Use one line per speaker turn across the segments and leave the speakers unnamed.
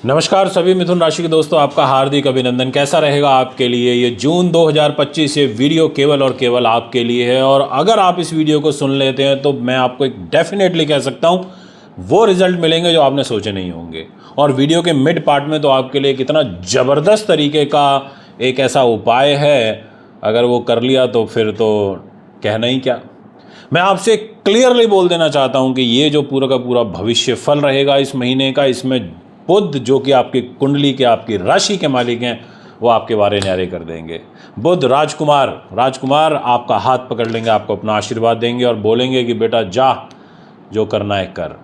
नमस्कार सभी मिथुन राशि के दोस्तों, आपका हार्दिक अभिनंदन। कैसा रहेगा आपके लिए ये जून 2025? ये वीडियो केवल और केवल आपके लिए है। और अगर आप इस वीडियो को सुन लेते हैं तो मैं आपको एक डेफिनेटली कह सकता हूँ वो रिजल्ट मिलेंगे जो आपने सोचे नहीं होंगे। और वीडियो के मिड पार्ट में तो आपके लिए कितना ज़बरदस्त तरीके का एक ऐसा उपाय है, अगर वो कर लिया तो फिर तो कहना ही क्या। मैं आपसे क्लियरली बोल देना चाहता हूं कि ये जो पूरा का पूरा भविष्य फल रहेगा इस महीने का, इसमें बुध जो कि आपकी कुंडली के, आपकी राशि के मालिक हैं, वो आपके वारे न्यारे कर देंगे। बुध राजकुमार आपका हाथ पकड़ लेंगे, आपको अपना आशीर्वाद देंगे और बोलेंगे कि बेटा जा, जो करना है कर।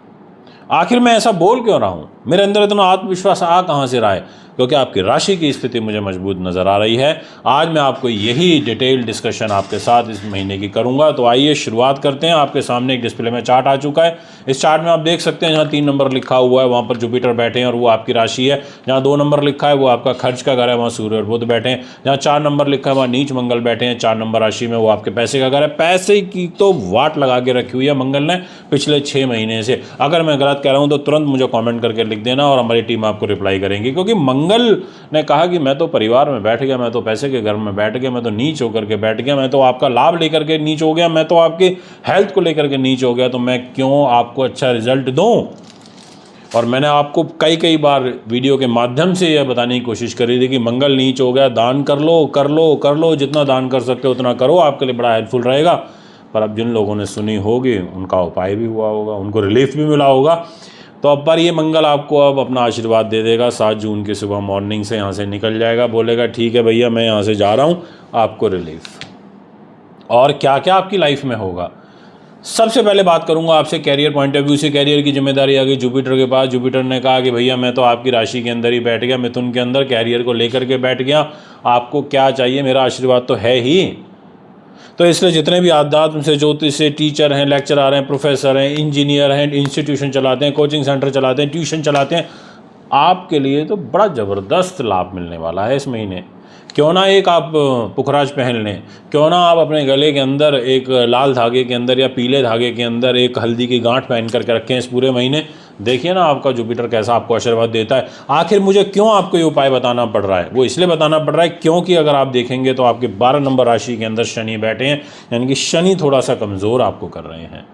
आखिर मैं ऐसा बोल क्यों रहा हूँ? मेरे अंदर इतना आत्मविश्वास आ कहाँ से रहा है? क्योंकि आपकी राशि की स्थिति मुझे मजबूत नज़र आ रही है। आज मैं आपको यही डिटेल डिस्कशन आपके साथ इस महीने की करूंगा। तो आइए शुरुआत करते हैं। आपके सामने एक डिस्प्ले में चार्ट आ चुका है। इस चार्ट में आप देख सकते हैं जहाँ 3 नंबर लिखा हुआ है वहाँ पर जुपिटर बैठे हैं और वो आपकी राशि है। जहाँ 2 नंबर लिखा है वो आपका खर्च का घर है, वहाँ सूर्य और बुध बैठे हैं। जहाँ 4 नंबर लिखा है वहाँ नीच मंगल बैठे हैं। 4 नंबर राशि में वो आपके पैसे का घर है। पैसे की तो वाट लगा के रखी हुई है मंगल ने पिछले 6 महीने से। अगर मैं गलत कह रहा हूँ तो तुरंत मुझे कमेंट करके लिख देना और हमारी टीम आपको रिप्लाई करेंगी। क्योंकि मंगल ने कहा कि मैं तो परिवार में बैठ गया, मैं तो पैसे के घर में बैठ गया, मैं तो नीच होकर के बैठ गया, मैं तो आपका लाभ लेकर के नीच हो गया, मैं तो आपकी हेल्थ को लेकर के नीच हो गया, तो मैं क्यों आपको अच्छा रिजल्ट दूं? और मैंने आपको कई बार वीडियो के माध्यम से यह बताने की कोशिश करी थी कि मंगल नीच हो गया, दान कर लो, जितना दान कर सकते हो उतना करो, आपके लिए बड़ा हेल्पफुल रहेगा। पर अब जिन लोगों ने सुनी होगी उनका उपाय भी हुआ होगा, उनको रिलीफ भी मिला होगा। तो अब पर ये मंगल आपको अब अपना आशीर्वाद दे देगा। 7 जून की सुबह मॉर्निंग से यहाँ से निकल जाएगा, बोलेगा ठीक है भैया मैं यहाँ से जा रहा हूँ, आपको रिलीफ। और क्या क्या आपकी लाइफ में होगा, सबसे पहले बात करूंगा आपसे कैरियर पॉइंट ऑफ व्यू से। कैरियर की जिम्मेदारी आ गई जुपिटर के पास। जुपिटर ने कहा कि भैया मैं तो आपकी राशि के अंदर ही बैठ गया, मिथुन के अंदर कैरियर को लेकर के बैठ गया, आपको क्या चाहिए, मेरा आशीर्वाद तो है ही। तो इसलिए जितने भी आध्यात्म से, ज्योतिष से, टीचर हैं, लेक्चरर हैं, प्रोफेसर हैं, इंजीनियर हैं, इंस्टीट्यूशन चलाते हैं, कोचिंग सेंटर चलाते हैं, ट्यूशन चलाते हैं, आपके लिए तो बड़ा ज़बरदस्त लाभ मिलने वाला है इस महीने। क्यों ना एक आप पुखराज पहन लें, क्यों ना आप अपने गले के अंदर एक लाल धागे के अंदर या पीले धागे के अंदर एक हल्दी की गांठ पहन करके रखें इस पूरे महीने। देखिए ना आपका जुपिटर कैसा आपको आशीर्वाद देता है। आखिर मुझे क्यों आपको ये उपाय बताना पड़ रहा है? वो इसलिए बताना पड़ रहा है क्योंकि अगर आप देखेंगे तो आपके 12 नंबर राशि के अंदर शनि बैठे हैं, यानी कि शनि थोड़ा सा कमज़ोर आपको कर रहे हैं।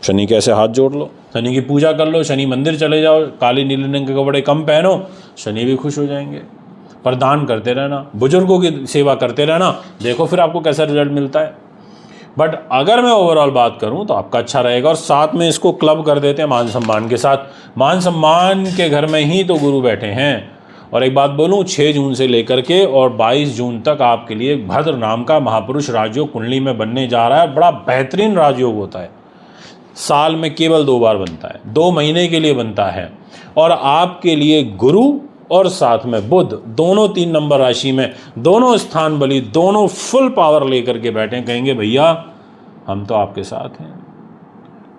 शनि कैसे हाथ जोड़ लो, शनि की पूजा कर लो, शनि मंदिर चले जाओ, काली नीले रंग के कपड़े कम पहनो, शनि भी खुश हो जाएंगे। पर दान करते रहना, बुजुर्गों की सेवा करते रहना, देखो फिर आपको कैसा रिजल्ट मिलता है। बट अगर मैं ओवरऑल बात करूं तो आपका अच्छा रहेगा। और साथ में इसको क्लब कर देते हैं मान सम्मान के साथ। मान सम्मान के घर में ही तो गुरु बैठे हैं। और एक बात बोलूं, 6 जून से लेकर के और 22 जून तक आपके लिए भद्र नाम का महापुरुष राजयोग कुंडली में बनने जा रहा है। बड़ा बेहतरीन राजयोग होता है, साल में केवल 2 बार बनता है, 2 महीने के लिए बनता है। और आपके लिए गुरु और साथ में बुध दोनों 3 नंबर राशि में, दोनों स्थान बली, दोनों फुल पावर लेकर के बैठे, कहेंगे भैया हम तो आपके साथ हैं,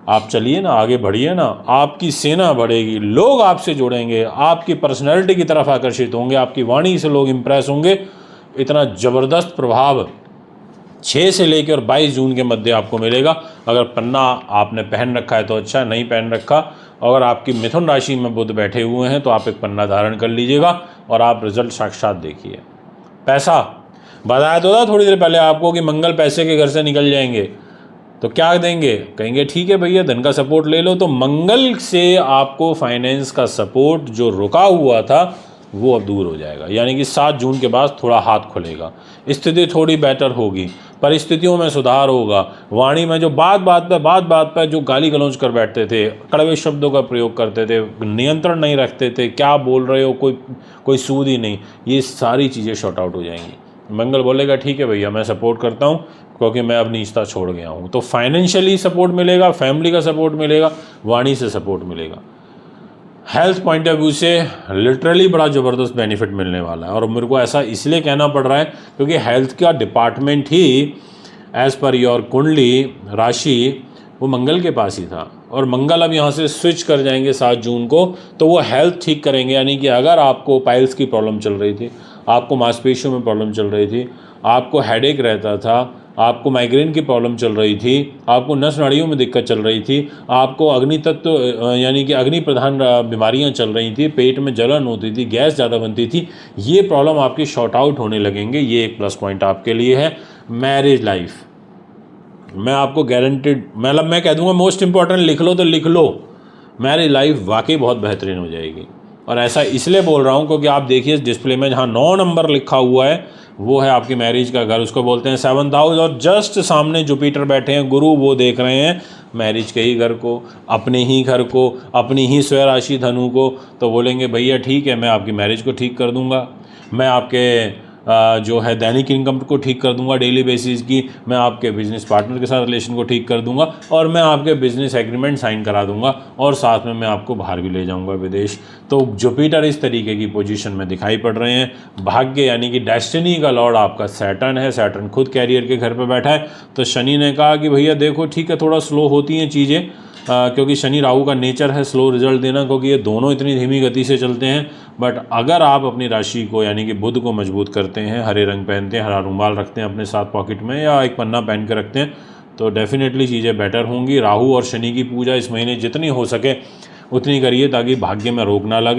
आप चलिए ना, आगे बढ़िए ना, आपकी सेना बढ़ेगी, लोग आपसे जुड़ेंगे, आपकी पर्सनैलिटी की तरफ आकर्षित होंगे, आपकी वाणी से लोग इंप्रेस होंगे। इतना ज़बरदस्त प्रभाव 6 से लेकर और 22 जून के मध्य आपको मिलेगा। अगर पन्ना आपने पहन रखा है तो अच्छा, नहीं पहन रखा, अगर आपकी मिथुन राशि में बुध बैठे हुए हैं तो आप एक पन्ना धारण कर लीजिएगा और आप रिजल्ट साक्षात देखिए। पैसा बताया तो था थोड़ी देर पहले आपको कि मंगल पैसे के घर से निकल जाएंगे, तो क्या देंगे? कहेंगे ठीक है भैया धन का सपोर्ट ले लो। तो मंगल से आपको फाइनेंस का सपोर्ट जो रुका हुआ था वो अब दूर हो जाएगा, यानी कि 7 जून के बाद थोड़ा हाथ खुलेगा, स्थिति थोड़ी बेटर होगी, परिस्थितियों में सुधार होगा। वाणी में जो बात बात पर जो गाली गलौज कर बैठते थे, कड़वे शब्दों का प्रयोग करते थे, नियंत्रण नहीं रखते थे, क्या बोल रहे हो, कोई सूद ही नहीं, ये सारी चीज़ें शॉर्ट आउट हो जाएंगी। मंगल बोलेगा ठीक है भैया मैं सपोर्ट करता हूँ क्योंकि मैं अब नीचता छोड़ गया हूँ। तो फाइनेंशियली सपोर्ट मिलेगा, फैमिली का सपोर्ट मिलेगा, वाणी से सपोर्ट मिलेगा। हेल्थ पॉइंट ऑफ व्यू से लिटरली बड़ा ज़बरदस्त बेनिफिट मिलने वाला है। और मेरे को ऐसा इसलिए कहना पड़ रहा है क्योंकि हेल्थ का department he as per your कुंडली राशि वो मंगल के पास ही था। और मंगल अब यहाँ से स्विच कर जाएंगे 7 जून को, तो वो हेल्थ ठीक करेंगे। यानी कि अगर आपको पाइल्स की प्रॉब्लम चल रही थी, आपको मांसपेशियों में प्रॉब्लम चल रही थी, आपको हेडेक रहता था, आपको माइग्रेन की प्रॉब्लम चल रही थी, आपको नस नाड़ियों में दिक्कत चल रही थी, आपको अग्नि तत्व यानी कि अग्नि प्रधान बीमारियां चल रही थी, पेट में जलन होती थी, गैस ज़्यादा बनती थी, ये प्रॉब्लम आपकी शॉर्ट आउट होने लगेंगे। ये एक प्लस पॉइंट आपके लिए है। मैरिज लाइफ, मैं आपको गारंटेड, मतलब मैं कह दूंगा मोस्ट इंपॉर्टेंट लिख लो तो लिख लो, मैरिज लाइफ वाकई बहुत बेहतरीन हो जाएगी। और ऐसा इसलिए बोल रहा हूँ क्योंकि आप देखिए इस डिस्प्ले में जहाँ 9 नंबर लिखा हुआ है वो है आपकी मैरिज का घर, उसको बोलते हैं 7th हाउस, और जस्ट सामने जुपिटर बैठे हैं, गुरु, वो देख रहे हैं मैरिज के ही घर को, अपने ही घर को, अपनी ही स्वय राशि धनु को। तो बोलेंगे भैया ठीक है, मैं आपकी मैरिज को ठीक कर दूंगा, मैं आपके जो है दैनिक इनकम को ठीक कर दूंगा डेली बेसिस की, मैं आपके बिजनेस पार्टनर के साथ रिलेशन को ठीक कर दूंगा, और मैं आपके बिजनेस एग्रीमेंट साइन करा दूंगा, और साथ में मैं आपको बाहर भी ले जाऊंगा विदेश। तो जुपिटर इस तरीके की पोजीशन में दिखाई पड़ रहे हैं। भाग्य यानी कि डेस्टिनी का लॉर्ड आपका सैटर्न है, सैटर्न खुद कैरियर के घर पर बैठा है। तो शनि ने कहा कि भैया देखो ठीक है, थोड़ा स्लो होती हैं चीज़ें, क्योंकि शनि राहु का नेचर है स्लो रिजल्ट देना, क्योंकि ये दोनों इतनी धीमी गति से चलते हैं। बट अगर आप अपनी राशि को यानी कि बुध को मजबूत करते हैं, हरे रंग पहनते हैं, हरा रुमाल रखते हैं अपने साथ पॉकेट में, या एक पन्ना पहन के रखते हैं, तो डेफिनेटली चीज़ें बेटर होंगी। राहु और शनि की पूजा इस महीने जितनी हो सके उतनी करिए ताकि भाग्य में रोक ना लगे